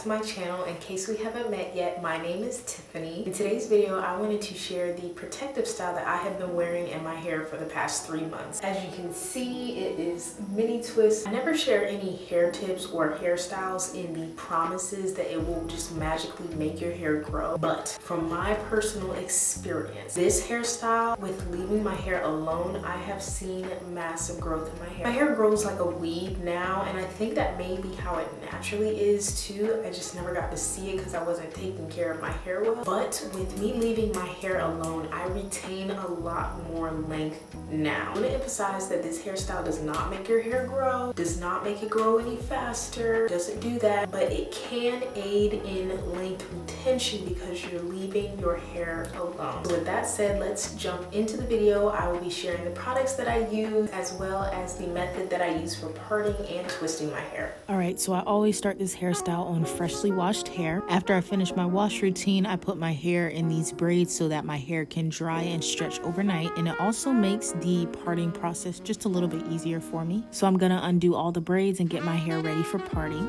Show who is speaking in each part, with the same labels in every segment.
Speaker 1: to my channel. In case we haven't met yet, my name is Tiffany. In today's video, I wanted to share the protective style that I have been wearing in my hair for the past 3 months. As you can see, it is mini twists. I never share any hair tips or hairstyles in the promises that it will just magically make your hair grow. But from my personal experience, this hairstyle, with leaving my hair alone, I have seen massive growth in my hair. My hair grows like a weed now, and I think that may be how it naturally is too. I just never got to see it because I wasn't taking care of my hair well. But with me leaving my hair alone, I retain a lot more length now. I want to emphasize that this hairstyle does not make your hair grow, does not make it grow any faster, doesn't do that, but it can aid in length retention because you're leaving your hair alone. So with that said, let's jump into the video. I will be sharing the products that I use as well as the method that I use for parting and twisting my hair.
Speaker 2: Alright, so I always start this hairstyle on freshly washed hair. After I finish my wash routine, I put my hair in these braids so that my hair can dry and stretch overnight, and it also makes the parting process just a little bit easier for me. So I'm gonna undo all the braids and get my hair ready for parting.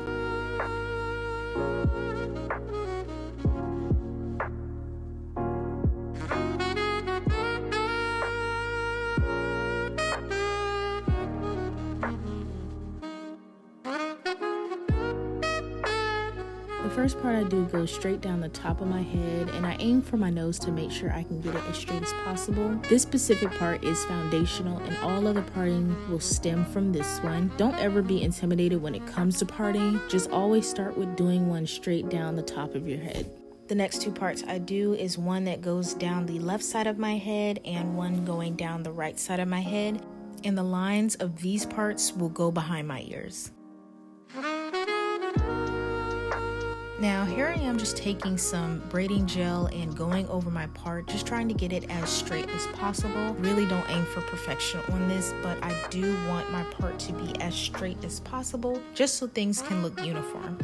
Speaker 2: The first part I do goes straight down the top of my head, and I aim for my nose to make sure I can get it as straight as possible. This specific part is foundational, and all of the parting will stem from this one. Don't ever be intimidated when it comes to parting. Just always start with doing one straight down the top of your head. The next two parts I do is one that goes down the left side of my head and one going down the right side of my head. And the lines of these parts will go behind my ears. Now here I am just taking some braiding gel and going over my part, just trying to get it as straight as possible. Really don't aim for perfection on this, but I do want my part to be as straight as possible, just so things can look uniform.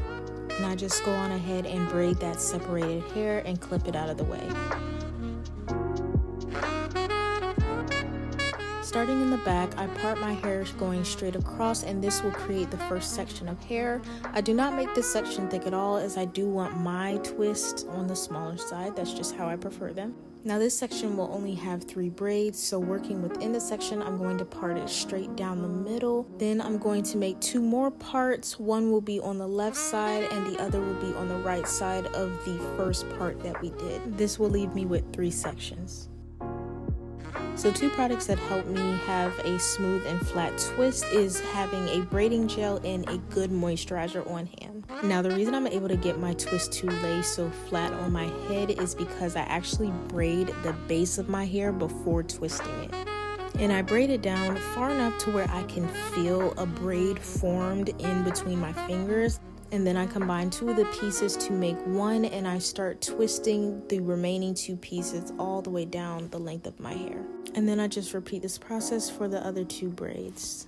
Speaker 2: And I just go on ahead and braid that separated hair and clip it out of the way. Starting in the back, I part my hair going straight across, and this will create the first section of hair. I do not make this section thick at all, as I do want my twist on the smaller side. That's just how I prefer them. Now this section will only have 3 braids, so working within the section, I'm going to part it straight down the middle. Then I'm going to make 2 more parts. One will be on the left side and the other will be on the right side of the first part that we did. This will leave me with 3 sections. So 2 products that help me have a smooth and flat twist is having a braiding gel and a good moisturizer on hand. Now the reason I'm able to get my twist to lay so flat on my head is because I actually braid the base of my hair before twisting it. And I braid it down far enough to where I can feel a braid formed in between my fingers. And then I combine 2 of the pieces to make one, and I start twisting the remaining 2 pieces all the way down the length of my hair. And then I just repeat this process for the other 2 braids.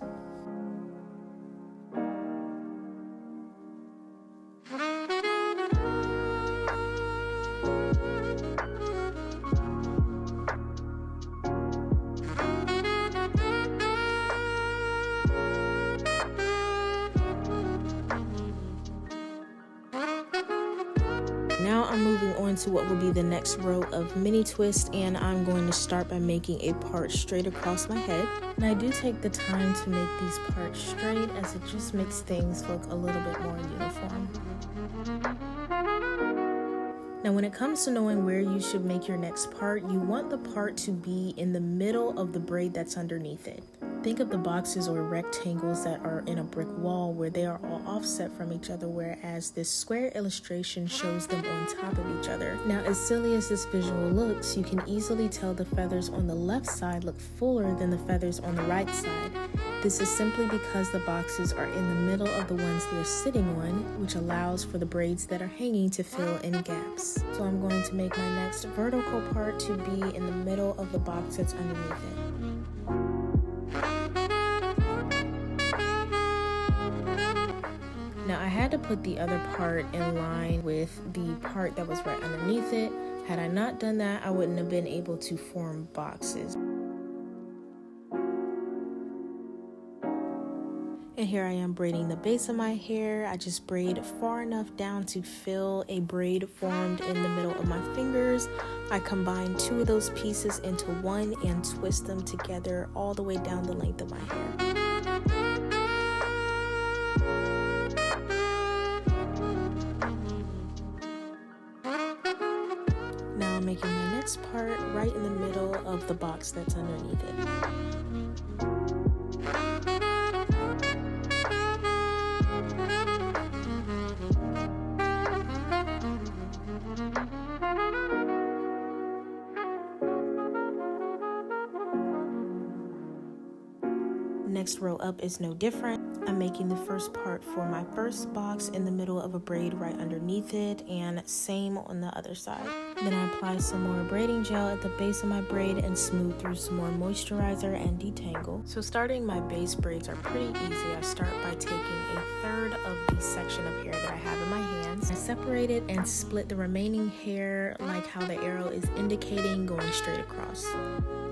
Speaker 2: Now I'm moving on to what will be the next row of mini twists, and I'm going to start by making a part straight across my head. And I do take the time to make these parts straight, as it just makes things look a little bit more uniform. Now when it comes to knowing where you should make your next part, you want the part to be in the middle of the braid that's underneath it. Think of the boxes or rectangles that are in a brick wall where they are all offset from each other, whereas this square illustration shows them on top of each other. Now, as silly as this visual looks, you can easily tell the feathers on the left side look fuller than the feathers on the right side. This is simply because the boxes are in the middle of the ones they're sitting on, which allows for the braids that are hanging to fill any gaps. So I'm going to make my next vertical part to be in the middle of the box that's underneath it. Now I had to put the other part in line with the part that was right underneath it. Had I not done that, I wouldn't have been able to form boxes. And here I am braiding the base of my hair. I just braid far enough down to fill a braid formed in the middle of my fingers. I combine 2 of those pieces into one and twist them together all the way down the length of my hair. Now I'm making my next part right in the middle of the box that's underneath it. Next row up is no different. I'm making the first part for my first box in the middle of a braid right underneath it, and same on the other side. Then I apply some more braiding gel at the base of my braid and smooth through some more moisturizer and detangle. So starting my base braids are pretty easy. I start by taking a third of the section of hair that I have in my hands. I separate it and split the remaining hair like how the arrow is indicating, going straight across.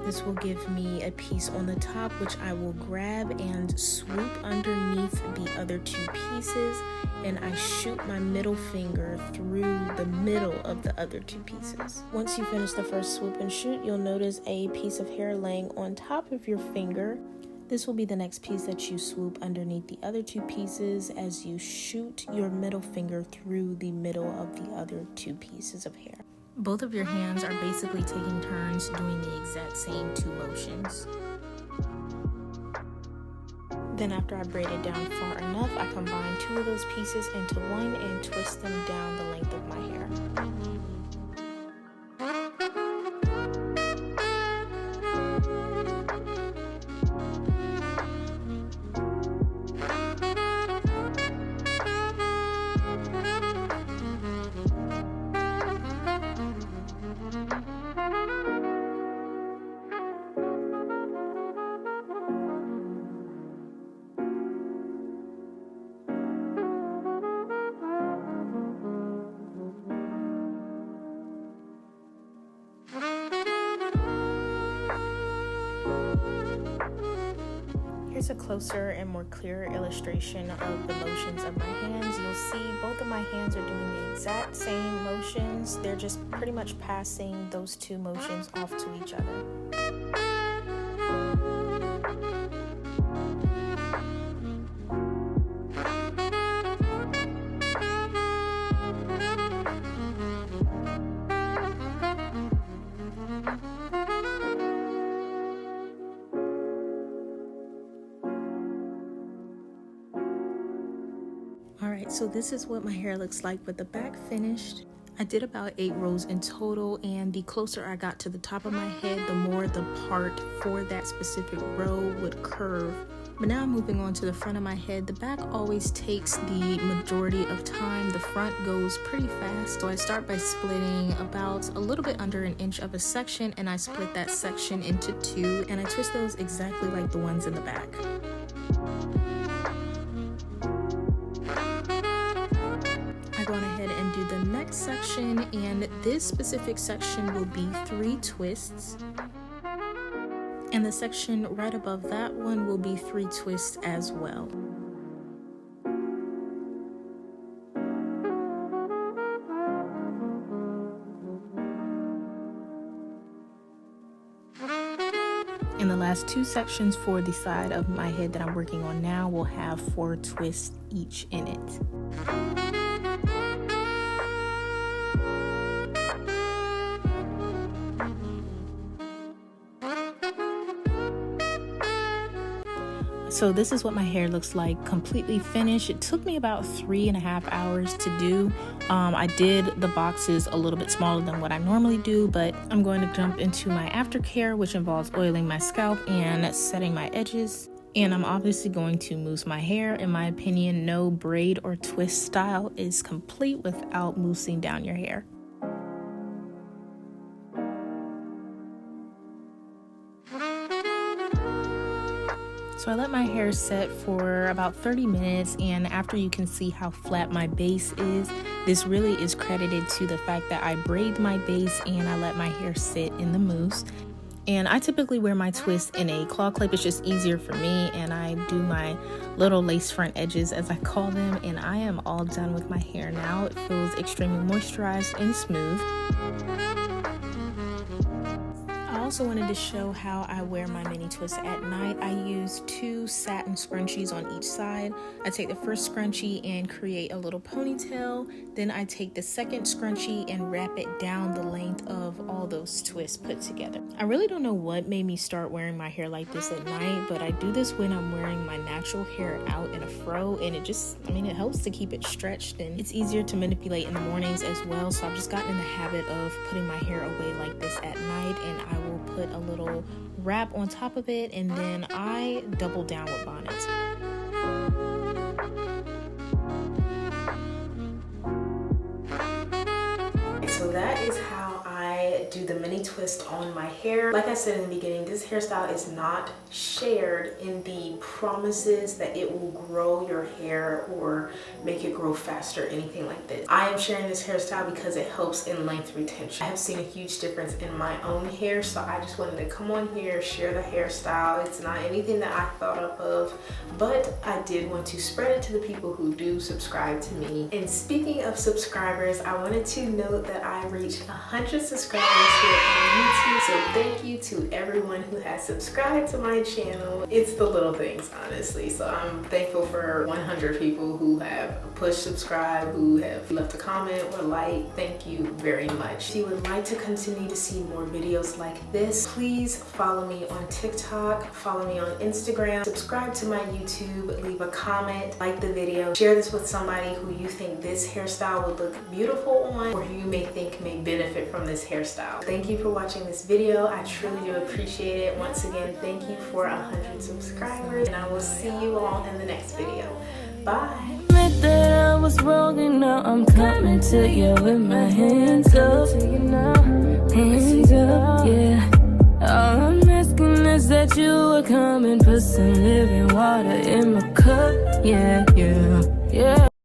Speaker 2: This will give me a piece on the top, which I will grab and swoop underneath the other 2 pieces, and I shoot my middle finger through the middle of the other 2 pieces. Once you finish the first swoop and shoot, you'll notice a piece of hair laying on top of your finger. This will be the next piece that you swoop underneath the other 2 pieces as you shoot your middle finger through the middle of the other 2 pieces of hair. Both of your hands are basically taking turns doing the exact same 2 motions. Then after I braided down far enough, I combine 2 of those pieces into one and twist them down the length of my hair. Here's a closer and more clear illustration of the motions of my hands. You'll see both of my hands are doing the exact same motions. They're just pretty much passing those 2 motions off to each other. Alright, so this is what my hair looks like with the back finished. I did about 8 rows in total, and the closer I got to the top of my head, the more the part for that specific row would curve. But now I'm moving on to the front of my head. The back always takes the majority of time. The front goes pretty fast. So I start by splitting about a little bit under 1 inch of a section, and I split that section into 2, and I twist those exactly like the ones in the back. Go on ahead and do the next section, and this specific section will be 3 twists, and the section right above that one will be 3 twists as well. And the last 2 sections for the side of my head that I'm working on now will have 4 twists each in it. So this is what my hair looks like completely finished. It took me about 3.5 hours to do. I did the boxes a little bit smaller than what I normally do, but I'm going to jump into my aftercare, which involves oiling my scalp and setting my edges. And I'm obviously going to mousse my hair. In my opinion, no braid or twist style is complete without moussing down your hair. So I let my hair set for about 30 minutes, and after you can see how flat my base is, this really is credited to the fact that I braid my base and I let my hair sit in the mousse. And I typically wear my twist in a claw clip. It's just easier for me, and I do my little lace front edges, as I call them, and I am all done with my hair now. It feels extremely moisturized and smooth. I also wanted to show how I wear my mini twist at night. I use 2 satin scrunchies on each side. I take the first scrunchie and create a little ponytail. Then I take the second scrunchie and wrap it down the length of all those twists put together. I really don't know what made me start wearing my hair like this at night, but I do this when I'm wearing my natural hair out in a fro, and it just, it helps to keep it stretched, and it's easier to manipulate in the mornings as well. So I've just gotten in the habit of putting my hair away like this at night, and I will put a little wrap on top of it, and then I double down with bonnets.
Speaker 1: So that is how I do the mini twist on my hair. Like I said in the beginning, this hairstyle is not shared in the promises that it will grow your hair or make it grow faster, anything like this. I am sharing this hairstyle because it helps in length retention. I have seen a huge difference in my own hair, so I just wanted to come on here, share the hairstyle. It's not anything that I thought up of, but I did want to spread it to the people who do subscribe to me. And speaking of subscribers, I wanted to note that I reached 100 subscribers here on YouTube, so thank you to everyone who has subscribed to my channel. It's the little things, honestly. So I'm thankful for 100 people who have pushed subscribe, who have left a comment or like. Thank you very much. If you would like to continue to see more videos like this, please follow me on TikTok, follow me on Instagram, subscribe to my YouTube, leave a comment, like the video, share this with somebody who you think this hairstyle would look beautiful on, or who you may think may benefit from this hairstyle. Thank you for watching this video. I truly do appreciate it. Once again, thank you for 100 subscribers, and I will see you all in the next video. Bye.
Speaker 3: Admit that I was wrong, and now I'm coming to you with my hands up. Hands up, yeah. All I'm asking is that you will come and put some living water in my cup. Yeah, yeah, yeah.